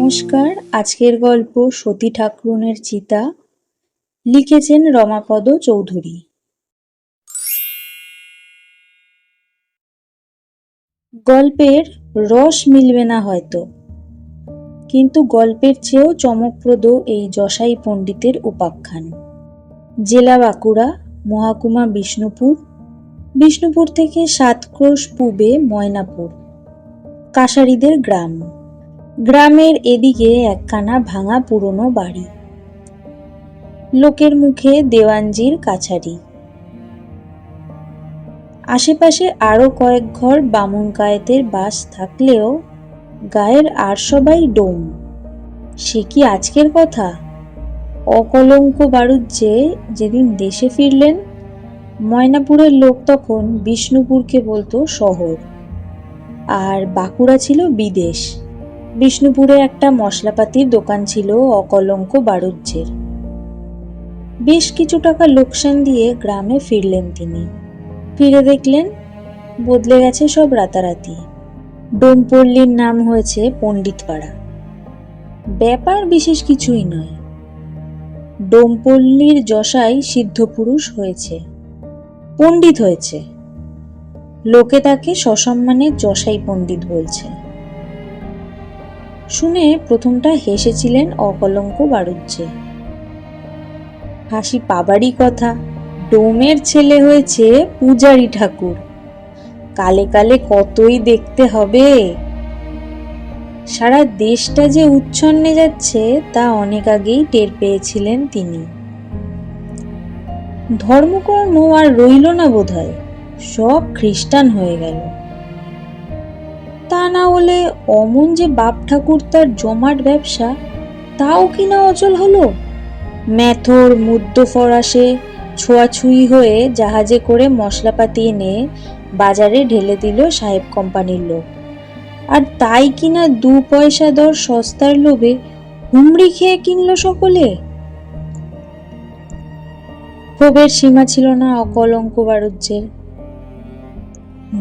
নমস্কার। আজকের গল্প সতী ঠাকরুনের চিতা, লিখেছেন রমাপদ চৌধুরী। গল্পের রস মিলবে না হয়তো, কিন্তু গল্পের চেয়েও চমকপ্রদ এই যশাই পণ্ডিতের উপাখ্যান। জেলা বাঁকুড়া, মহকুমা বিষ্ণুপুর, বিষ্ণুপুর থেকে 7 ক্রোশ পূবে ময়নাপুর, কাশারিদের গ্রাম। গ্রামের এদিকে একখানা ভাঙা পুরনো বাড়ি, লোকের মুখে দেওয়ানজির কাছারি। আশেপাশে আরো কয়েক ঘর বামুন কায়েতের বাস থাকলেও গায়ের আর সবাই ডোম। সে কি আজকের কথা? অকলঙ্ক বাড়ুজ্যে যেদিন দেশে ফিরলেন, ময়নাপুরের লোক তখন বিষ্ণুপুরকে বলতো শহর, আর বাঁকুড়া ছিল বিদেশ। বিষ্ণুপুরে একটা মশলাপাতির দোকান ছিল অকলঙ্ক বাড়ুজ্যের। বেশ কিছু টাকা লোকসান দিয়ে গ্রামে ফিরলেন তিনি। ফিরে দেখলেন বদলে গেছে সব রাতারাতি। ডোমপল্লীর নাম হয়েছে পণ্ডিতপাড়া। ব্যাপার বিশেষ কিছুই নয়, ডোমপল্লীর যশাই সিদ্ধপুরুষ হয়েছে, পণ্ডিত হয়েছে। লোকে তাকে সসম্মানে যশাই পণ্ডিত বলছে। শুনে প্রথমটা হেসেছিলেন অকলঙ্ক বাড়ুজ্যে। হাসি পাবারই কথা, ডোমের ছেলে হয়েছে পূজারি ঠাকুর, কালে কালে কতই দেখতে হবে। সারা দেশটা যে উচ্ছন্নে যাচ্ছে তা অনেক আগেই টের পেয়েছিলেন তিনি। ধর্মকর্ম আর রইল না বোধহয়, সব খ্রিস্টান হয়ে গেল। তা না হলে অমন যে বাপ ঠাকুর তার জমাট ব্যবসা, তাও কিনা অচল হলো। মেথর মুদ্দ ফরাসে ছোঁয়াছুঁই হয়ে জাহাজে করে মশলাপাতি এনে বাজারে ঢেলে দিল সাহেব কোম্পানির লোক, আর তাই কিনা 2 পয়সা দর সস্তার লোভে হুমড়ি খেয়ে কিনল সকলে। ক্ষোভের সীমা ছিল না অকলঙ্ক বাড়ুজ্যের।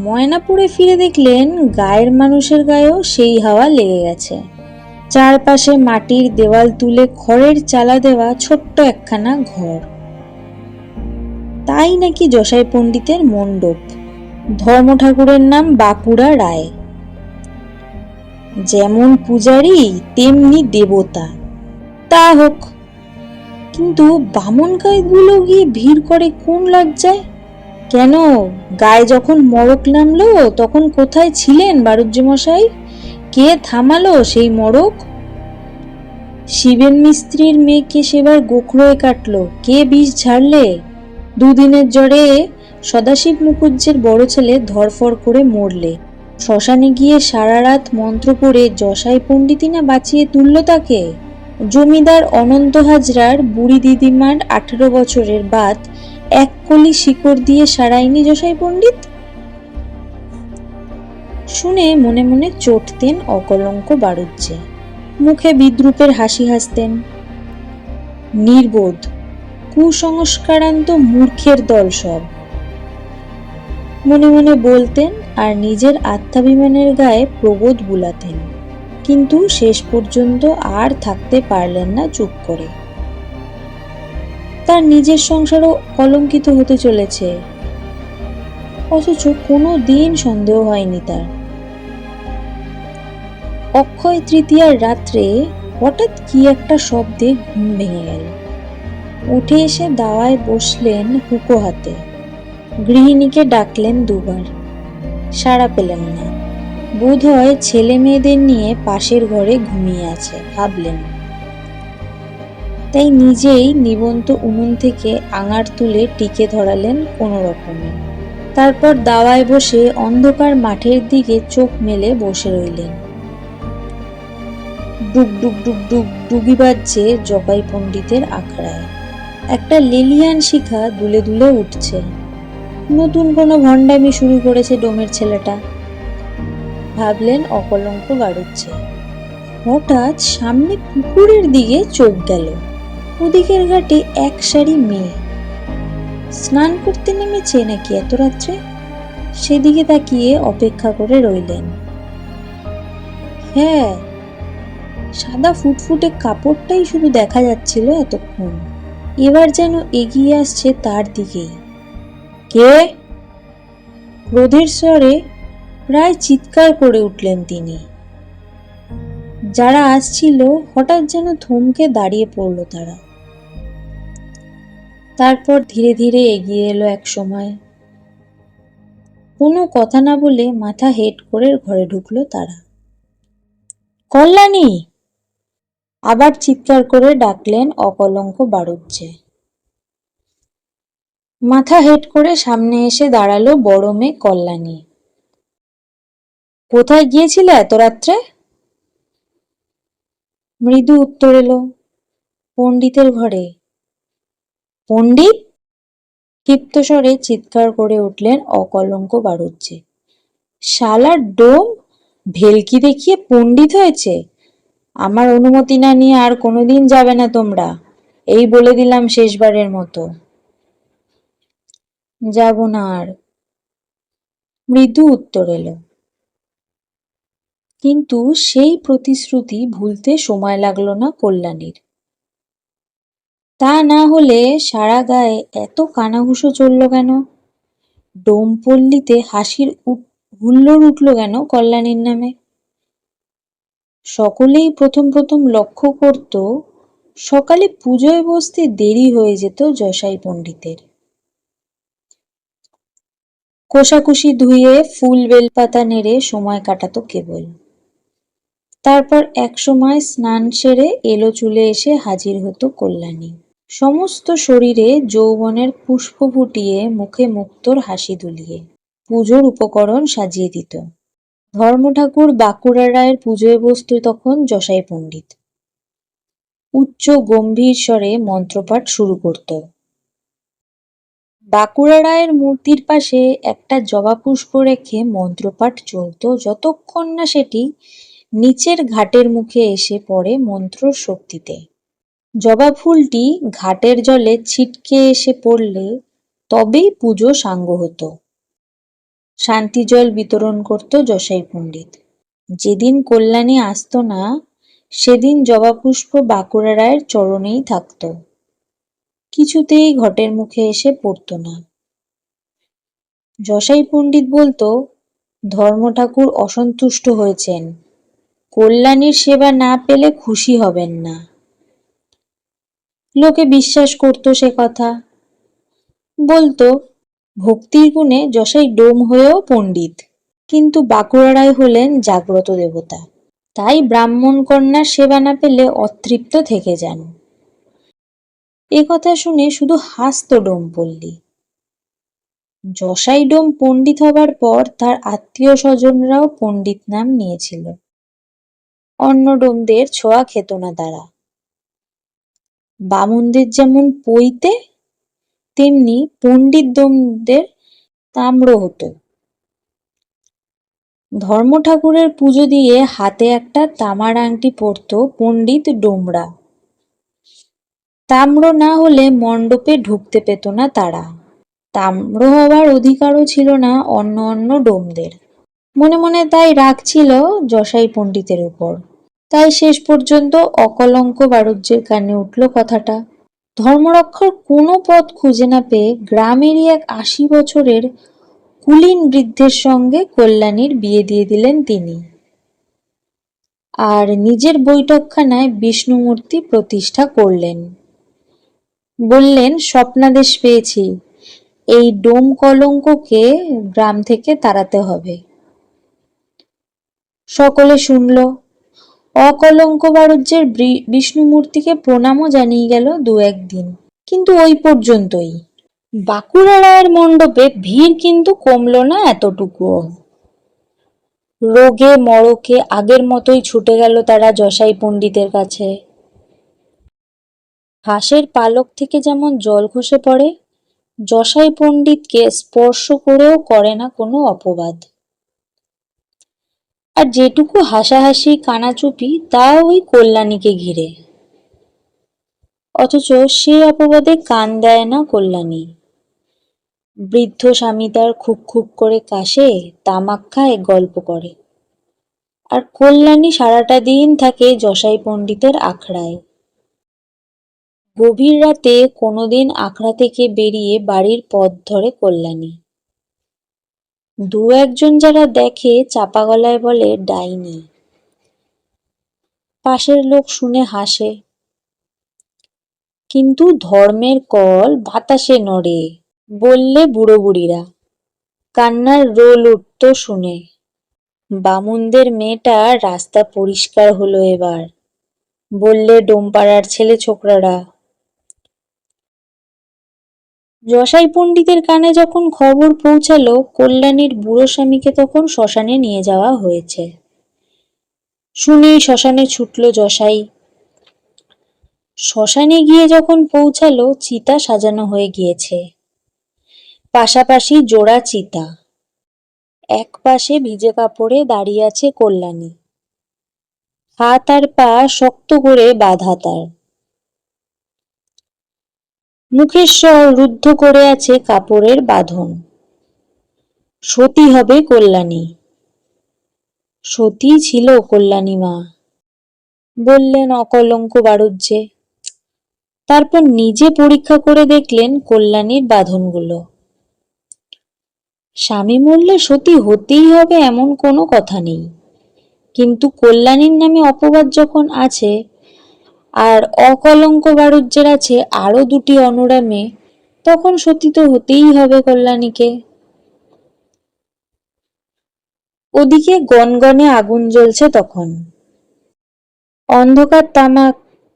ময়নাপুরে ফিরে দেখলেন গায়ের মানুষের গায়েও সেই হাওয়া লেগে গেছে। চারপাশে মাটির দেওয়াল তুলে খড়ের চালা দেওয়া ছোট্ট একখানা ঘর, তাই নাকি যশাই পণ্ডিতের মণ্ডপ। ধর্ম ঠাকুরের নাম বাঁকুড়া রায়। যেমন পূজারি তেমনি দেবতা। তা হোক, কিন্তু বামন কায়েতগুলো গিয়ে ভিড় করে কোন লজ্জায়? কেন, গায়ে যখন মড়ক নামলো তখন কোথায় ছিলেন বাড়ুজ্যে মশাই? কে থামালো সেই মড়ক? শিবেন মিস্ত্রির মেয়েকে সেবার গোখরোয় কাটলো কে? বিষ ঝাড়লে 2 দিনের জ্বরে সদাশিব মুখুজ্জের বড় ছেলে ধরফর করে মরলে শ্মশানে গিয়ে সারা রাত মন্ত্র পড়ে যশাই পণ্ডিতই না বাঁচিয়ে তুলল তাকে। জমিদার অনন্ত হাজরার বুড়ি দিদিমার 18 বছরের বাত 1 কলি শিকড় দিয়ে সারায়নি যশাই পণ্ডিত। শুনে মনে মনে চটতেন অকলঙ্ক বাড়ুজ্যে, মুখে বিদ্রুপের হাসি হাসতেন। নির্বোধ কুসংস্কারান্ত মূর্খের দল সব, মনে মনে বলতেন, আর নিজের আত্মাভিমানের গায়ে প্রবোধ বুলাতেন। কিন্তু শেষ পর্যন্ত আর থাকতে পারলেন না চুপ করে। তার নিজের সংসারও কলঙ্কিত হতে চলেছে, অথচ কোনো দিন সন্দেহ হয়নি তার। অক্ষয় তৃতীয়ার রাত্রে হঠাৎ কি একটা শব্দে ঘুম ভেঙে গেল। উঠে এসে দাওয়ায় বসলেন হুঁকো হাতে। গৃহিণীকে ডাকলেন 2 বার, সাড়া পেলেন না। বোধ হয় ছেলে মেয়েদের নিয়ে পাশের ঘরে ঘুমিয়ে আছে ভাবলেন। তাই নিজেই নিবন্ত উনুন থেকে আঙার তুলে টিকে ধরালেন কোনো রকমে। তারপর দাওয়ায় বসে অন্ধকার মাঠের দিকে চোখ মেলে বসে রইলেন। ডুগ ডুগ ডুগ ডুগ ডুগি বাজছে জগাই পণ্ডিতের আখড়ায়। একটা লেলিয়ান শিখা দুলে দুলে উঠছে। নতুন কোনো ভণ্ডামি শুরু করেছে ডোমের ছেলেটা, ভাবলেন অকলঙ্ক বাড়ুজ্যে। হঠাৎ সামনে পুকুরের দিকে চোখ গেল। ওদিকের ঘাটে 1 সারি মেয়ে স্নান করতে নেমেছে নাকি এত রাত্রে। সেদিকে তাকিয়ে অপেক্ষা করে রইলেন। হ্যাঁ, সাদা ফুটফুটে কাপড়টাই শুধু দেখা যাচ্ছিল এতক্ষণ, এবার যেন এগিয়ে আসছে তার দিকেই। কে? ক্রোধের স্বরে প্রায় চিৎকার করে উঠলেন তিনি। যারা আসছিল হঠাৎ যেন থমকে দাঁড়িয়ে পড়ল তারা। তারপর ধীরে ধীরে এগিয়ে এলো এক সময়। কোনো কথা না বলে মাথা হেঁট করে ঘরে ঢুকলো তারা। কল্যাণী! আবার চিৎকার করে ডাকলেন অকলঙ্ক বাড়ুজ্যে। মাথা হেঁট করে সামনে এসে দাঁড়ালো বড় মেয়ে কল্যাণী। কোথায় গিয়েছিলে এত রাত্রে? মৃদু উত্তর এলো, পণ্ডিতের ঘরে। পণ্ডিত? ক্ষিপ্ত স্বরে চিৎকার করে উঠলেন অকলঙ্ক বাড়ুজ্যে। শালার ডোম ভেলকি দেখিয়ে পণ্ডিত হয়েছে। আমার অনুমতি না নিয়ে আর কোনোদিন যাবে না তোমরা, এই বলে দিলাম শেষবারের মতো। যাব না আর, মৃদু উত্তর এলো। কিন্তু সেই প্রতিশ্রুতি ভুলতে সময় লাগলো না কল্যাণীর। তা না হলে সারা গায়ে এত কানাঘুষো চলল কেন? ডোমপল্লীতে হাসির হুল্লোড় উঠল কেন কল্যাণীর নামে? সকলেই প্রথম প্রথম লক্ষ্য করত সকালে পুজোয় বসতে দেরি হয়ে যেত যশাই পণ্ডিতের। কোষাকুষি ধুয়ে ফুল বেলপাতা নেড়ে সময় কাটাতো কেবল। তারপর এক সময় স্নান সেরে এলো চুলে এসে হাজির হতো কল্যাণী। সমস্ত শরীরে যৌবনের পুষ্প ফুটিয়ে, মুখে মুক্তোর হাসি দুলিয়ে পুজোর উপকরণ সাজিয়ে দিত। ধর্ম ঠাকুর বাঁকুড়া রায়ের পুজোয় বসত তখন যশাই পণ্ডিত। উচ্চ গম্ভীর স্বরে মন্ত্রপাঠ শুরু করত। বাঁকুড়া রায়ের মূর্তির পাশে একটা জবা পুষ্প রেখে মন্ত্রপাঠ চলত যতক্ষণ না সেটি নিচের ঘাটের মুখে এসে পড়ে মন্ত্রর শক্তিতে। জবা ফুলটি ঘাটের জলে ছিটকে এসে পড়লে তবেই পুজো সাঙ্গ হতো। শান্তি জল বিতরণ করত যশাই পণ্ডিত। যেদিন কল্যাণী আসত না সেদিন জবা পুষ্প বাঁকুড়া রায়ের চরণেই থাকত, কিছুতেই ঘটের মুখে এসে পড়ত না। যশাই পণ্ডিত বলতো, ধর্ম ঠাকুর অসন্তুষ্ট হয়েছেন, কল্যাণীর সেবা না পেলে খুশি হবেন না। লোকে বিশ্বাস করত সে কথা। বলতো, ভক্তির গুণে যশাই ডোম হয়েও পণ্ডিত, কিন্তু বাঁকুড়া রায় হলেন জাগ্রত দেবতা, তাই ব্রাহ্মণ কন্যার সেবা না পেলে অতৃপ্ত থেকে যান। এ কথা শুনে শুধু হাসত ডোমপল্লী। যশাই ডোম পণ্ডিত হবার পর তার আত্মীয় স্বজনরাও পণ্ডিত নাম নিয়েছিল। অন্য ডোমদের ছোঁয়া খেত না তারা। বামুনদের যেমন পৈতে, তেমনি পণ্ডিত ডোমদের তাম্র হতো। ধর্ম ঠাকুরের পুজো দিয়ে হাতে একটা তামার আংটি পরত পণ্ডিত ডোমরা। তাম্র না হলে মণ্ডপে ঢুকতে পেত না তারা। তাম্র হওয়ার অধিকারও ছিল না অন্য অন্য ডোমদের। মনে মনে তাই রাগ ছিল যশাই পণ্ডিতের উপর। তাই শেষ পর্যন্ত অকলঙ্ক বাড়ুজ্যের কানে উঠল কথাটা। ধর্মরক্ষার কোনো পথ খুঁজে না পেয়ে গ্রামেরই এক ৮০ বছরের কুলীন বৃদ্ধের সঙ্গে কল্যাণীর বিয়ে দিয়ে দিলেন তিনি। আর নিজের বৈঠকখানায় বিষ্ণুমূর্তি প্রতিষ্ঠা করলেন। বললেন, স্বপ্নাদেশ পেয়েছি, এই ডোম কলঙ্ককে গ্রাম থেকে তাড়াতে হবে। সকলে শুনল। অকলঙ্ক বাড়ুজ্যের বিষ্ণুমূর্তিকে প্রণামও জানিয়ে গেল দু একদিন, কিন্তু ওই পর্যন্তই। বাঁকুড়া রায়ের মণ্ডপে ভিড় কিন্তু কমল না এতটুকুও। রোগে মড়কে আগের মতোই ছুটে গেল তারা যশাই পণ্ডিতের কাছে। হাঁসের পালক থেকে যেমন জল খসে পড়ে, যশাই পণ্ডিতকে স্পর্শ করেও করে না কোনো অপবাদ। আর যেটুকু হাসাহাসি কানাচুপি তা ওই কল্যাণীকে ঘিরে। অথচ সে অপবাদে কান দেয় না কল্যাণী। বৃদ্ধ স্বামী তার খুব খুব করে কাশে, তামাক খায়, গল্প করে। আর কল্যাণী সারাটা দিন থাকে যশাই পণ্ডিতের আখড়ায়। গভীর রাতে কোনোদিন আখড়া থেকে বেরিয়ে বাড়ির পথ ধরে কল্যাণী। দু একজন যারা দেখে চাপা গলায় বলে ডাইনি। পাশের লোক শুনে হাসে, কিন্তু ধর্মের কল বাতাসে নড়ে বললে বুড়ো বুড়িরা। কান্নার রোল উঠত শুনে। বামুনদের মেয়েটা রাস্তা পরিষ্কার হলো এবার, বললে ডোমপাড়ার ছেলে ছোকরারা। যশাই পণ্ডিতের কানে যখন খবর পৌঁছালো কল্যাণীর বুড়ো স্বামীকে তখন শ্মশানে নিয়ে যাওয়া হয়েছে, শুনেই শ্মশানে ছুটল যশাই। শ্মশানে গিয়ে যখন পৌঁছালো চিতা সাজানো হয়ে গিয়েছে, পাশাপাশি জোড়া চিতা। এক পাশে ভিজে কাপড়ে দাঁড়িয়ে আছে কল্যাণী, হাত আর পা শক্ত করে বাঁধা তার। মুখের স্বর রুদ্ধ করে আছে কাপড়ের বাঁধন। সতী হবে কল্যাণী। সতী ছিল কল্যাণী মা, বললেন অকলঙ্ক বাড়ুজ্যে। তারপর নিজে পরীক্ষা করে দেখলেন কল্যাণীর বাঁধনগুলো। স্বামী মরলে সতী হতেই হবে এমন কোনো কথা নেই, কিন্তু কল্যাণীর নামে অপবাদ যখন আছে আর অকলঙ্ক বাড়ুজ্যের আছে আরো দুটি অনুরা মেয়ে, তখন সতী তো হতেই হবে কল্যাণীকে। ওদিকে গনগনে আগুন জ্বলছে তখন।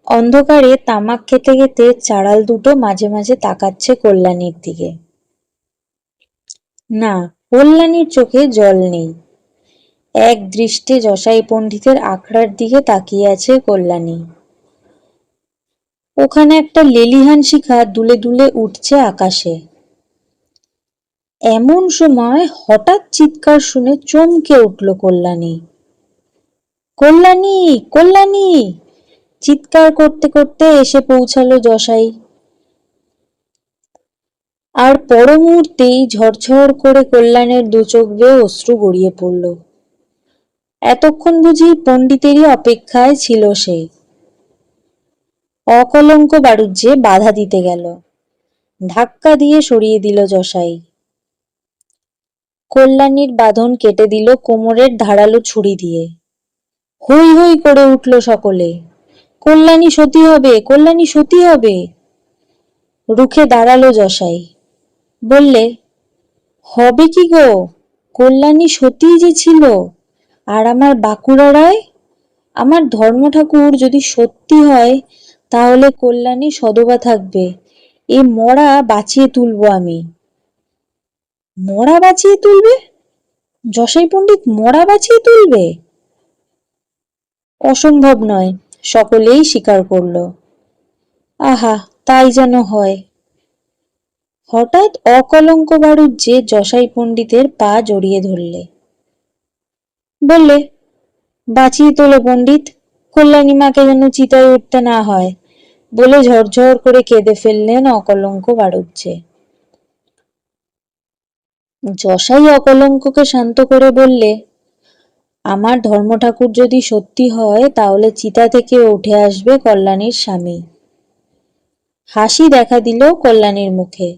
অন্ধকারে তামাক খেতে খেতে চাড়াল দুটো মাঝে মাঝে তাকাচ্ছে কল্যাণীর দিকে। না, কল্যাণীর চোখে জল নেই। এক দৃষ্টে যশাই পণ্ডিতের আখড়ার দিকে তাকিয়ে আছে কল্যাণী। ওখানে একটা লেলিহান শিখা দুলে দুলে উঠছে আকাশে। এমন সময় হঠাৎ চিৎকার শুনে চমকে উঠল কল্যাণী। কল্যাণী, কল্যাণী! চিৎকার করতে করতে এসে পৌঁছালো যশাই। আর পর মুহূর্তেই ঝরঝর করে কল্যাণের দু চোখ বেয়ে অশ্রু গড়িয়ে পড়ল। এতক্ষণ বুঝি পণ্ডিতেরই অপেক্ষায় ছিল সে। অকলঙ্ক বাড়ুজ্যে বাধা দিতে গেল, ধাক্কা দিয়ে সরিয়ে দিল যশাই। কল্যাণীর বাঁধন কেটে দিল কোমরের ধারালো ছুরি দিয়ে। হৈ হৈ করে উঠল সকলে, কল্যাণী সতী হবে, কল্যাণী সতী হবে। রুখে দাঁড়ালো যশাই, বললে হবে কি গো, কল্যাণী সতীই যে ছিল। আর আমার বাঁকুড়া রায়, আমার ধর্ম ঠাকুর যদি সত্যি হয় তাহলে কল্যাণী সদবা থাকবে, এ মরা বাঁচিয়ে তুলবো আমি। মরা বাঁচিয়ে তুলবে? যশাই পণ্ডিত মরা বাঁচিয়ে তুলবে? অসম্ভব নয়, সকলেই স্বীকার করল। আহা, তাই যেন হয়। হঠাৎ অকলঙ্ক বাড়ুজ্যে যশাই পণ্ডিতের পা জড়িয়ে ধরলে, বললে বাঁচিয়ে তোলো পণ্ডিত, কল্যাণী মাকে যেন চিতায় উঠতে না হয়, বলে ঝরঝর করে কেঁদে ফেললেন অকলঙ্ক বাড়ুজ্যে। যশাই অকলঙ্ককে শান্ত করে বললে, আমার ধর্ম ঠাকুর যদি সত্যি হয় তাহলে চিতা থেকে উঠে আসবে কল্যাণীর স্বামী। হাসি দেখা দিল কল্যাণীর মুখে।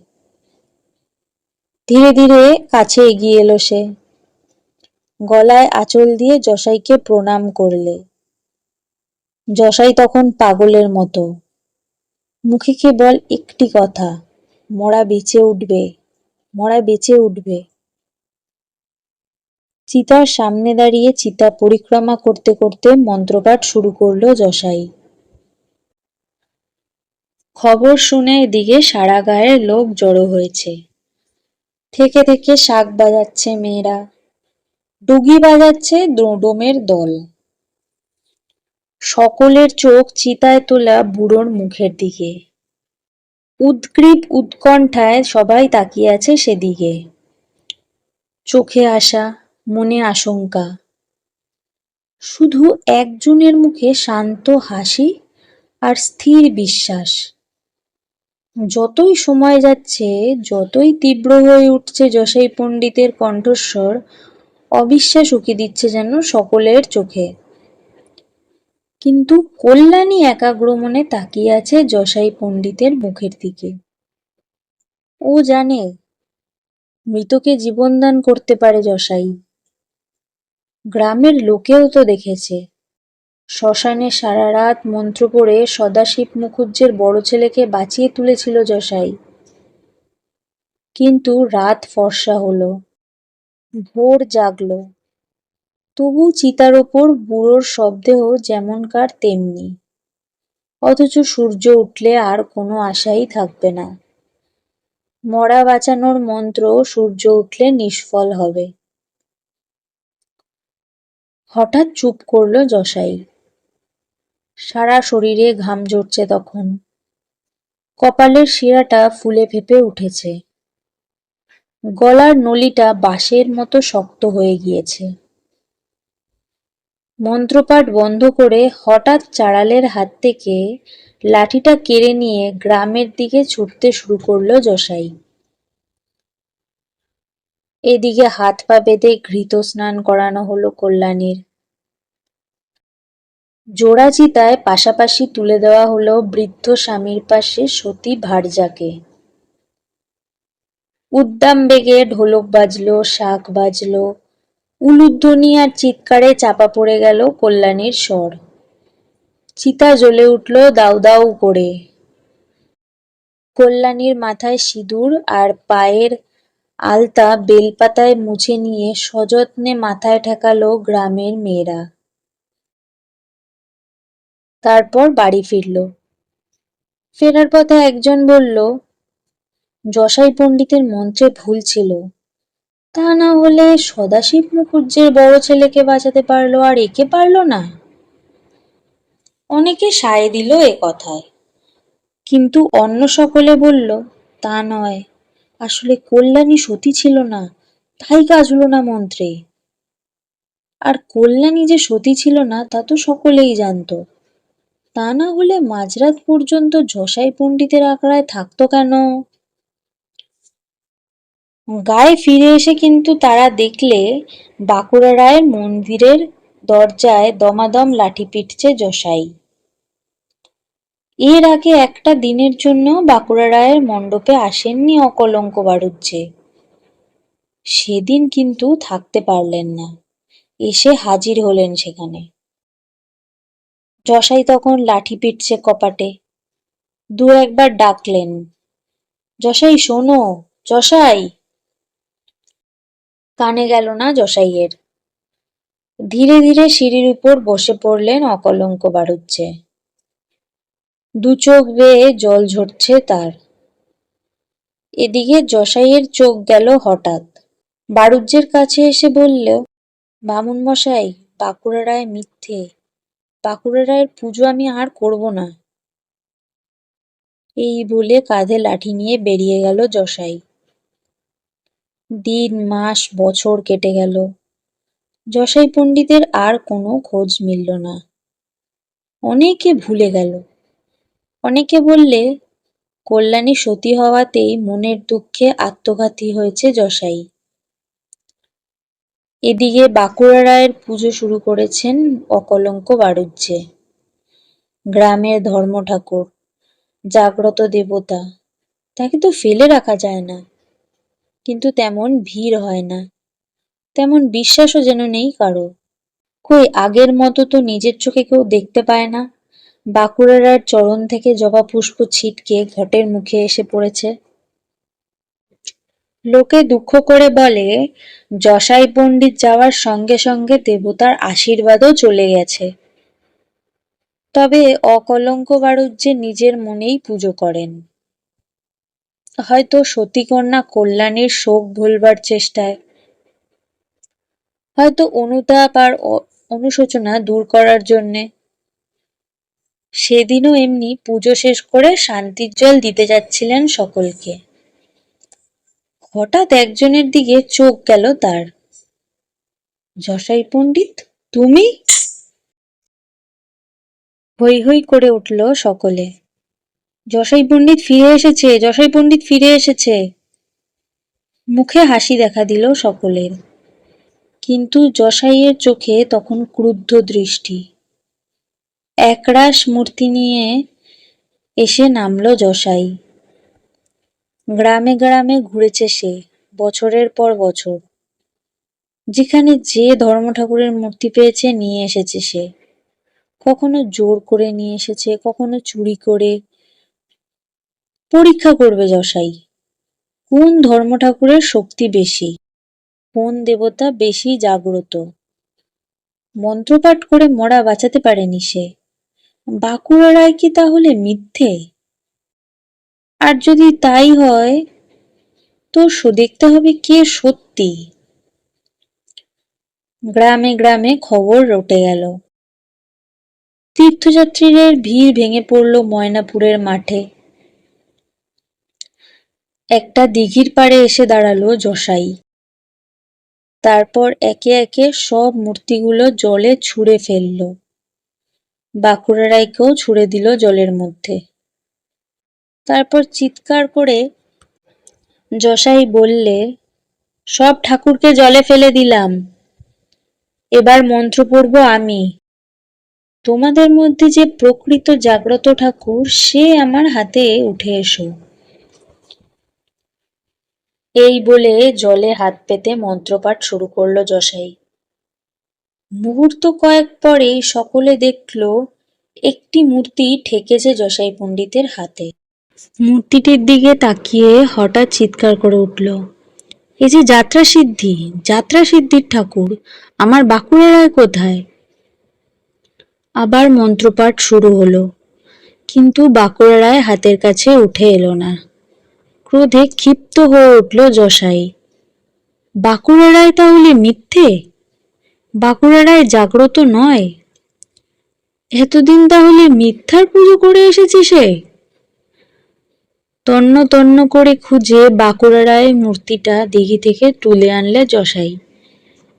ধীরে ধীরে কাছে এগিয়ে এলো সে, গলায় আঁচল দিয়ে যশাইকে প্রণাম করলে। যশাই তখন পাগলের মতো, মুখে কেবল একটি কথা, মরা বেঁচে উঠবে, মরা বেঁচে উঠবে। চিতার সামনে দাঁড়িয়ে চিতা পরিক্রমা করতে করতে মন্ত্রপাঠ শুরু করলো যশাই। খবর শুনে এদিকে সারা গায়ের লোক জড়ো হয়েছে। থেকে থেকে শাঁখ বাজাচ্ছে মেয়েরা, ডুগি বাজাচ্ছে ডোমের দল। সকলের চোখ চিতায় তোলা বুড়োর মুখের দিকে। উদ্গ্রীব উৎকণ্ঠায় সবাই তাকিয়ে আছে সেদিকে। চোখে আশা, মনে আশঙ্কা। শুধু একজনের মুখে শান্ত হাসি আর স্থির বিশ্বাস। যতই সময় যাচ্ছে, যতই তীব্র হয়ে উঠছে যশাই পণ্ডিতের কণ্ঠস্বর, অবিশ্বাস উকি দিচ্ছে যেন সকলের চোখে। কিন্তু কল্যাণী একাগ্র মনে তাকিয়ে আছে যশাই পণ্ডিতের মুখের দিকে। ও জানে মৃতকে জীবনদান করতে পারে যশাই। গ্রামের লোকেও তো দেখেছে, শ্মশানে সারা রাত মন্ত্র পড়ে সদাশিব মুখুজ্জের বড় ছেলেকে বাঁচিয়ে তুলেছিল যশাই। কিন্তু রাত ফর্সা হলো, ভোর জাগলো, তবু চিতার ওপর বুড়োর শবদেহ যেমনকার তেমনি। অথচ সূর্য উঠলে আর কোনো আশাই থাকবে না। মরা বাঁচানোর মন্ত্র সূর্য উঠলে নিষ্ফল হবে। হঠাৎ চুপ করল যশাই। সারা শরীরে ঘাম ঝরছে তখন, কপালের শিরাটা ফুলে ফেঁপে উঠেছে, গলার নলিটা বাঁশের মতো শক্ত হয়ে গিয়েছে। মন্ত্রপাঠ বন্ধ করে হঠাৎ চাড়ালের হাত থেকে লাঠিটা কেড়ে নিয়ে গ্রামের দিকে ছুটতে শুরু করলো যশাই। এদিকে হাত পা বেঁধে ঘৃত স্নান করানো হলো কল্যাণীর। জোড়া চিতায় পাশাপাশি তুলে দেওয়া হলো বৃদ্ধ স্বামীর পাশে সতী ভার্যাকে। উদ্দাম বেগে ঢোলক বাজলো, শাঁখ বাজলো, উলুধ্বনি আর চিৎকারে চাপা পড়ে গেল কল্যাণীর স্বর। চিতা জ্বলে উঠল দাউ দাউ করে। কল্যাণীর মাথায় সিঁদুর আর পায়ের আলতা বেলপাতায় মুছে নিয়ে সযত্নে মাথায় ঠেকালো গ্রামের মেয়েরা। তারপর বাড়ি ফিরল। ফেরার পথে একজন বলল, যশাই পণ্ডিতের মন্ত্রে ভুল ছিল, তা না হলে সদাশিব মুখুজ্জের বড় ছেলেকে বাঁচাতে পারলো আর একে পারলো না। অনেকে সায় দিল এ কথায়, কিন্তু অন্য সকলে বলল, তা নয়, আসলে কল্যাণী সতী ছিল না, তাই কাজ হলো না মন্ত্রে। আর কল্যাণী যে সতী ছিল না তা তো সকলেই জানত, তা না হলে মাঝরাত পর্যন্ত যশাই পণ্ডিতের আখড়ায় থাকতো কেন? গায়ে ফিরে এসে কিন্তু তারা দেখলে বাঁকুড়া রায়ের মন্দিরের দরজায় দমাদম লাঠি পিটছে যশাই। এর আগে একটা দিনের জন্য বাঁকুড়া রায়ের মণ্ডপে আসেননি অকলঙ্ক বাড়ুজ্জে। সেদিন কিন্তু থাকতে পারলেন না, এসে হাজির হলেন সেখানে। যশাই তখন লাঠি পিটছে কপাটে। দু একবার ডাকলেন, যশাই শোনো, যশাই। কানে গেল না যশাইয়ের। ধীরে ধীরে সিঁড়ির উপর বসে পড়লেন অকলঙ্ক বাড়ুজ্জে। দু চোখ বেয়ে জল ঝরছে তার। এদিকে যশাইয়ের চোখ গেল হঠাৎ। বাড়ুজ্জের কাছে এসে বলল, বামুন মশাই, বাঁকুড়া রায় মিথ্যে, বাঁকুড়া রায়ের পুজো আমি আর করব না। এই বলে কাঁধে লাঠি নিয়ে বেরিয়ে গেল যশাই। দিন মাস বছর কেটে গেল, যশাই পণ্ডিতের আর কোনো খোঁজ মিলল না। অনেকে ভুলে গেল, অনেকে বললে কল্যাণী সতী হওয়াতেই মনের দুঃখে আত্মঘাতী হয়েছে যশাই। এদিকে বাঁকুড়া রায়ের পুজো শুরু করেছেন অকলঙ্ক বাড়ুজ্জে। গ্রামের ধর্ম ঠাকুর, জাগ্রত দেবতা, তাকে তো ফেলে রাখা যায় না। কিন্তু তেমন ভিড় হয় না, তেমন বিশ্বাসও যেন নেই কারো। কই আগের মতো তো নিজের চোখে কেউ দেখতে পায় না। বাঁকুড়া রায়ের চরণ থেকে জবা পুষ্প ছিটকে ঘটের মুখে এসে পড়েছে। লোকে দুঃখ করে বলে, যশাই পণ্ডিত যাওয়ার সঙ্গে সঙ্গে দেবতার আশীর্বাদও চলে গেছে। তবে অকলঙ্ক বাড়ুজ্জে নিজের মনেই পুজো করেন। হয়তো সতীকন্যা কল্যাণীর শোক ভুলবার চেষ্টায়, হয়তো অনুতাপ আর অনুশোচনা দূর করার জন্যে। সেদিনও এমনি পুজো শেষ করে শান্তির জল দিতে যাচ্ছিলেন সকলকে। হঠাৎ একজনের দিকে চোখ গেল তার। যশাই পণ্ডিত, তুমি? হৈ হৈ করে উঠল সকলে। যশাই পণ্ডিত ফিরে এসেছে, যশাই পণ্ডিত ফিরে এসেছে। মুখে হাসি দেখা দিল সকলের। কিন্তু জসাইয়ের চোখে তখন ক্রুদ্ধ দৃষ্টি। একরাশ মূর্তি নিয়ে এসে নামল জসাই। গ্রামে গ্রামে ঘুরেছে সে বছরের পর বছর। যেখানে যে ধর্ম ঠাকুরের মূর্তি পেয়েছে নিয়ে এসেছে সে। কখনো জোর করে নিয়ে এসেছে, কখনো চুরি করে। পরীক্ষা করবে জসাই, কোন ধর্ম ঠাকুরের শক্তি বেশি, কোন দেবতা বেশি জাগ্রত। মন্ত্রপাঠ করে মরা বাঁচাতে পারেনি সে। বাঁকুড়া রায় কি তাহলে মিথ্যে? আর যদি তাই হয় তো দেখতে হবে কে সত্যি। গ্রামে গ্রামে খবর রটে গেল। তীর্থযাত্রীদের ভিড় ভেঙে পড়ল ময়নাপুরের মাঠে। একটা দিঘির পাড়ে এসে দাঁড়ালো জসাই। তারপর একে একে সব মূর্তিগুলো জলে ছুঁড়ে ফেলল। বাঁকুড়া রায়কেও ছুঁড়ে দিল জলের মধ্যে। তারপর চিৎকার করে জসাই বললে, সব ঠাকুরকে জলে ফেলে দিলাম, এবার মন্ত্র পড়ব আমি। তোমাদের মধ্যে যে প্রকৃত জাগ্রত ঠাকুর সে আমার হাতে উঠে এসো। এই বলে জলে হাত পেতে মন্ত্রপাঠ শুরু করলো জসাই। মুহূর্ত কয়েক পরেই সকলে দেখল একটি মূর্তি ঠেকেছে জসাই পণ্ডিতের হাতে। মূর্তিটির দিকে তাকিয়ে হঠাৎ চিৎকার করে উঠল, এই যে যাত্রা সিদ্ধি, যাত্রা সিদ্ধির ঠাকুর, আমার বাঁকুড়া রায় কোথায়? আবার মন্ত্রপাঠ শুরু হলো, কিন্তু বাঁকুড়া রায় হাতের কাছে উঠে এলো না। ক্রোধে ক্ষিপ্ত হয়ে উঠল জসাই। বাঁকুড়া রায় তাহলে মিথ্যে? বাঁকুড়া রায় জাগ্রত নয়? এতদিন তাহলে মিথ্যার পুজো করে এসেছে সে? তন্ন তন্ন করে খুঁজে বাঁকুড়া রায়ের মূর্তিটা দিঘি থেকে তুলে আনলে জসাই।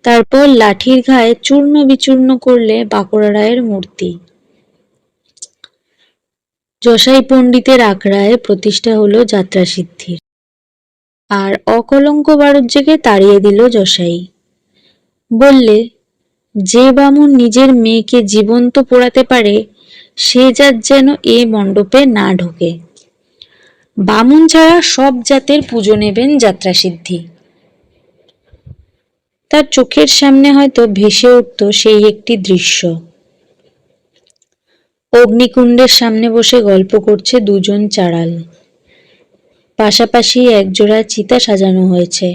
তারপর লাঠির ঘায়ে চূর্ণ বিচূর্ণ করলে বাঁকুড়া রায়ের মূর্তি। জসাই পণ্ডিতের আখড়ায় প্রতিষ্ঠা হলো যাত্রা সিদ্ধির। আর অকলঙ্ক বাড়ুজ্যেকে তাড়িয়ে দিল জসাই। বললে, যে বামুন নিজের মেয়েকে জীবন্ত পোড়াতে পারে সে জাত যেন এ মণ্ডপে না ঢোকে। বামুন ছাড়া সব জাতের পুজো নেবেন যাত্রা সিদ্ধি। তার চোখের সামনে হয়তো ভেসে উঠত সেই একটি দৃশ্য। অগ্নিকুণ্ডের সামনে বসে গল্প করছে দুজন চাড়াল। পাশাপাশি একজোড়া চিতা সাজানো হয়েছে।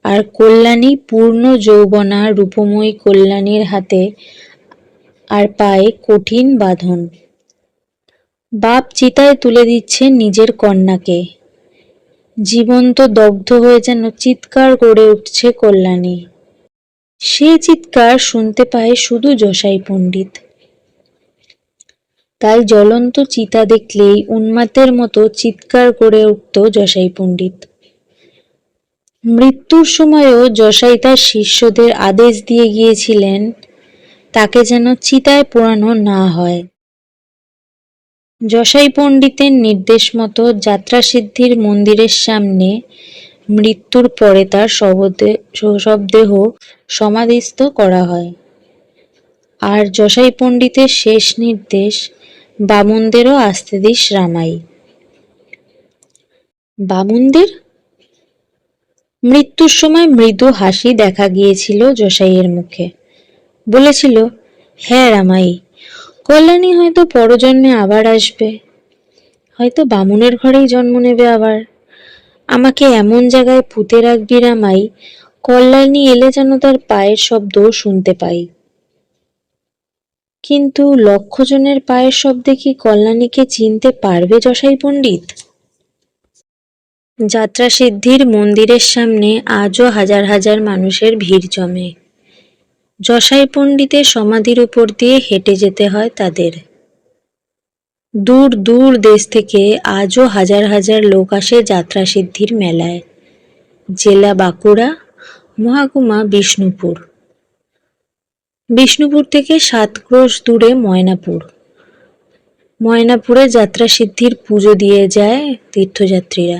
আর কল্যাণী পূর্ণ যৌবনা রূপময়ী কল্যাণীর হাতে আর পায়ে কঠিন বাঁধন। বাপ চিতায় তুলে দিচ্ছে নিজের কন্যাকে। জীবন্ত দগ্ধ হয়ে যেন চিৎকার করে উঠছে কল্যাণী। সে চিৎকার শুনতে পায় শুধু জসাই পণ্ডিত। তাই জ্বলন্ত চিতা দেখলেই উন্মাতের মতো চিৎকার করে উঠত জসাই পণ্ডিত। মৃত্যুর সময়ও জসাই তার শিষ্যদের আদেশ দিয়ে গিয়েছিলেন তাকে যেন চিতায় পোড়ানো না হয়। জসাই পণ্ডিতের নির্দেশ মতো যাত্রা সিদ্ধির মন্দিরের সামনে মৃত্যুর পরে তার শবদেহ সমাধিস্থ করা হয়। আর জসাই পণ্ডিতের শেষ নির্দেশ, বামুনদেরও আসতে দিস রামাই। বামুনদের? মৃত্যুর সময় মৃদু হাসি দেখা গিয়েছিল জসাইয়ের মুখে। বলেছিল, হ্যাঁ রামাই, কল্যাণী হয়তো পরজন্মে আবার আসবে, হয়তো বামুনের ঘরেই জন্ম নেবে আবার। আমাকে এমন জায়গায় পুঁতে রাখবি রামাই, কল্যাণী এলে যেন তার পায়ের শব্দ শুনতে পাই। কিন্তু লক্ষ জনের পায়ের শব্দে কি কল্যাণীকে চিনতে পারবে জসাই পণ্ডিত? যাত্রা সিদ্ধির মন্দিরের সামনে আজও হাজার হাজার মানুষের ভিড় জমে। জসাই পণ্ডিতের সমাধির উপর দিয়ে হেঁটে যেতে হয় তাদের। দূর দূর দেশ থেকে আজও হাজার হাজার লোক আসে যাত্রা সিদ্ধির মেলায়। জেলা বাঁকুড়া, মহকুমা বিষ্ণুপুর। বিষ্ণুপুর থেকে 7 ক্রোশ দূরে ময়নাপুর। ময়নাপুরে যাত্রা সিদ্ধির পুজো দিয়ে যায় তীর্থযাত্রীরা,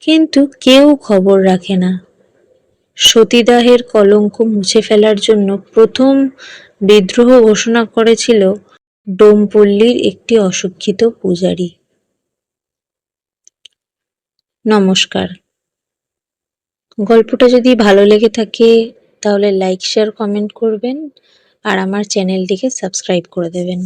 কিন্তু কেউ খবর রাখে না। সতীদাহের কলঙ্ক মুছে ফেলার জন্য প্রথম বিদ্রোহ ঘোষণা করেছিল ডোমপল্লীর একটি অশিক্ষিত পূজারী। নমস্কার। গল্পটা যদি ভালো লেগে থাকে তাহলে লাইক, শেয়ার, কমেন্ট করবেন আর আমার চ্যানেলটিকে সাবস্ক্রাইব করে দেবেন।